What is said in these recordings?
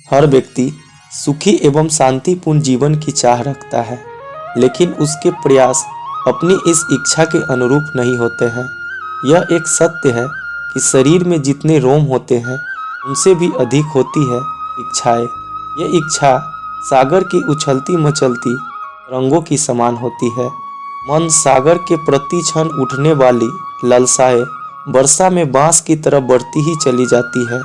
हर व्यक्ति सुखी एवं शांतिपूर्ण जीवन की चाह रखता है, लेकिन उसके प्रयास अपनी इस इच्छा के अनुरूप नहीं होते हैं। यह एक सत्य है कि शरीर में जितने रोम होते हैं उनसे भी अधिक होती है इच्छाएं। यह इच्छा सागर की उछलती मचलती रंगों की समान होती है। मन सागर के प्रति क्षण उठने वाली लालसाएं वर्षा में बांस की तरह बढ़ती ही चली जाती है।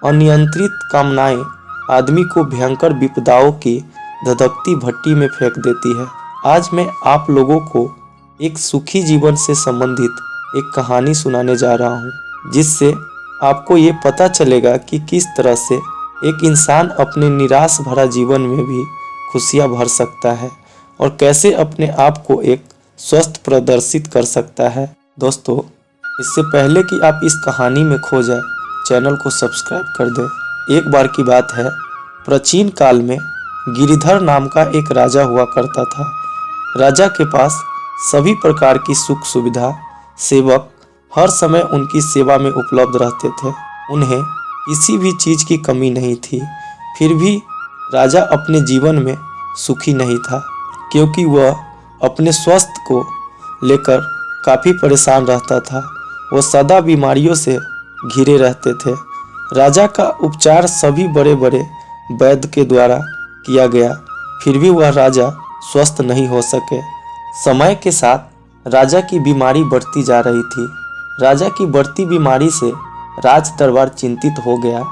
अनियंत्रित कामनाएं आदमी को भयंकर विपदाओं की धधकती भट्टी में फेंक देती है। आज मैं आप लोगों को एक सुखी जीवन से संबंधित एक कहानी सुनाने जा रहा हूँ, जिससे आपको ये पता चलेगा कि किस तरह से एक इंसान अपने निराश भरा जीवन में भी खुशियाँ भर सकता है और कैसे अपने आप को एक स्वस्थ प्रदर्शित कर सकता है। दोस्तों, इससे पहले कि आप इस कहानी में खो जाए, चैनल को सब्सक्राइब कर दें। एक बार की बात है, प्राचीन काल में गिरिधर नाम का एक राजा हुआ करता था। राजा के पास सभी प्रकार की सुख सुविधा, सेवक हर समय उनकी सेवा में उपलब्ध रहते थे। उन्हें किसी भी चीज़ की कमी नहीं थी। फिर भी राजा अपने जीवन में सुखी नहीं था, क्योंकि वह अपने स्वास्थ्य को लेकर काफ़ी परेशान रहता था। वह सदा बीमारियों से घिरे रहते थे। राजा का उपचार सभी बड़े बड़े वैद्य के द्वारा किया गया, फिर भी वह राजा स्वस्थ नहीं हो सके। समय के साथ राजा की बीमारी बढ़ती जा रही थी। राजा की बढ़ती बीमारी से राज दरबार चिंतित हो गया।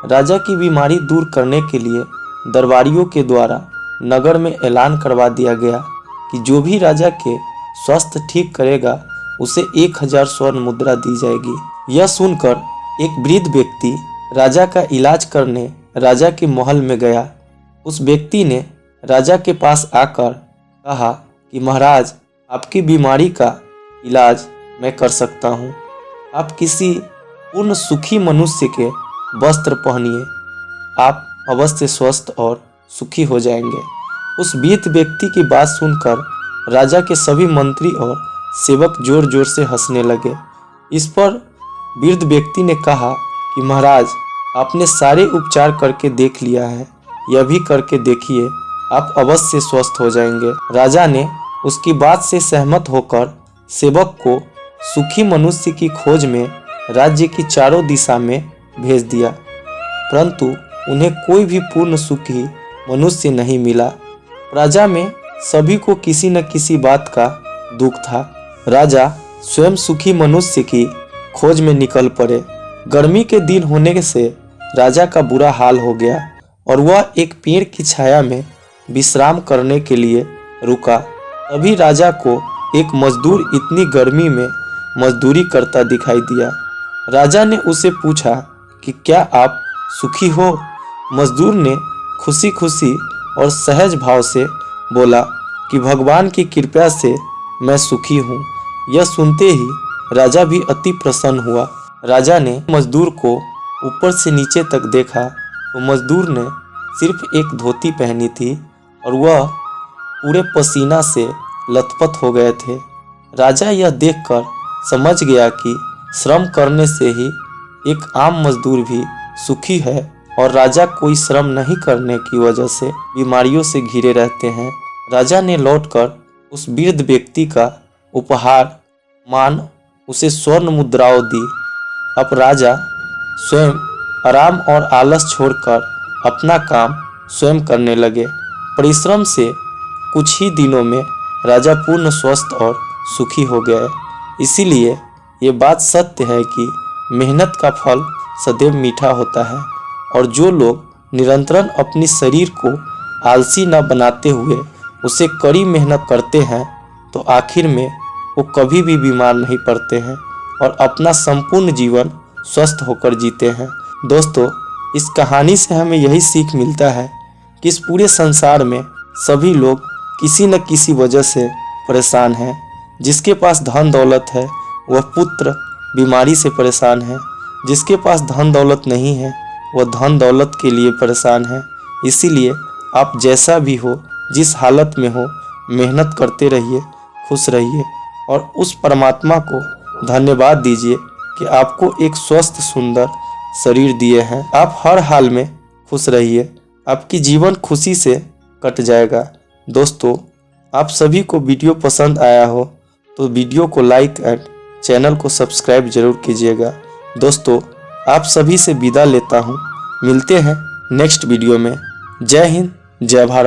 राजा की बीमारी दूर करने के लिए दरबारियों के द्वारा नगर में ऐलान करवा दिया गया कि जो भी राजा के स्वास्थ्य ठीक करेगा उसे 1000 स्वर्ण मुद्रा दी जाएगी। यह सुनकर एक वृद्ध व्यक्ति राजा का इलाज करने राजा के महल में गया। उस व्यक्ति ने राजा के पास आकर कहा कि महाराज, आपकी बीमारी का इलाज मैं कर सकता हूँ। आप किसी पूर्ण सुखी मनुष्य के वस्त्र पहनिए, आप अवश्य स्वस्थ और सुखी हो जाएंगे। उस वृद्ध व्यक्ति की बात सुनकर राजा के सभी मंत्री और सेवक जोर जोर से हंसने लगे। इस पर वृद्ध व्यक्ति ने कहा कि महाराज, आपने सारे उपचार करके देख लिया है, यह भी करके देखिए, आप अवश्य स्वस्थ हो जाएंगे। राजा ने उसकी बात से सहमत होकर सेवक को सुखी मनुष्य की खोज में राज्य की चारों दिशा में भेज दिया, परंतु उन्हें कोई भी पूर्ण सुखी मनुष्य नहीं मिला। राजा में सभी को किसी न किसी बात का दुख था। राजा स्वयं सुखी मनुष्य की खोज में निकल पड़े। गर्मी के दिन होने से राजा का बुरा हाल हो गया और वह एक पेड़ की छाया में विश्राम करने के लिए रुका। तभी राजा को एक मजदूर इतनी गर्मी में मजदूरी करता दिखाई दिया। राजा ने उसे पूछा कि क्या आप सुखी हो? मजदूर ने खुशी खुशी और सहज भाव से बोला कि भगवान की कृपा से मैं सुखी हूँ। यह सुनते ही राजा भी अति प्रसन्न हुआ। राजा ने मजदूर को ऊपर से नीचे तक देखा तो मजदूर ने सिर्फ एक धोती पहनी थी और वह पूरे पसीना से लथपथ हो गए थे। राजा यह देखकर समझ गया कि श्रम करने से ही एक आम मजदूर भी सुखी है और राजा कोई श्रम नहीं करने की वजह से बीमारियों से घिरे रहते हैं। राजा ने लौटकर उस वृद्ध व्यक्ति का उपहार मान उसे स्वर्ण मुद्राओं दी। अब राजा स्वयं आराम और आलस छोड़कर अपना काम स्वयं करने लगे। परिश्रम से कुछ ही दिनों में राजा पूर्ण स्वस्थ और सुखी हो गए। इसीलिए ये बात सत्य है कि मेहनत का फल सदैव मीठा होता है और जो लोग निरंतर अपनी शरीर को आलसी न बनाते हुए उसे कड़ी मेहनत करते हैं तो आखिर में वो कभी भी बीमार नहीं पड़ते हैं और अपना संपूर्ण जीवन स्वस्थ होकर जीते हैं। दोस्तों, इस कहानी से हमें यही सीख मिलता है कि इस पूरे संसार में सभी लोग किसी न किसी वजह से परेशान हैं। जिसके पास धन दौलत है वह पुत्र बीमारी से परेशान है, जिसके पास धन दौलत नहीं है वह धन दौलत के लिए परेशान है। इसीलिए आप जैसा भी हो, जिस हालत में हो, मेहनत करते रहिए, खुश रहिए और उस परमात्मा को धन्यवाद दीजिए कि आपको एक स्वस्थ सुंदर शरीर दिए हैं। आप हर हाल में खुश रहिए। आपकी जीवन खुशी से कट जाएगा। दोस्तों, आप सभी को वीडियो पसंद आया हो तो वीडियो को लाइक एंड चैनल को सब्सक्राइब जरूर कीजिएगा। दोस्तों, आप सभी से विदा लेता हूँ। मिलते हैं नेक्स्ट वीडियो में। जय हिंद, जय भारत।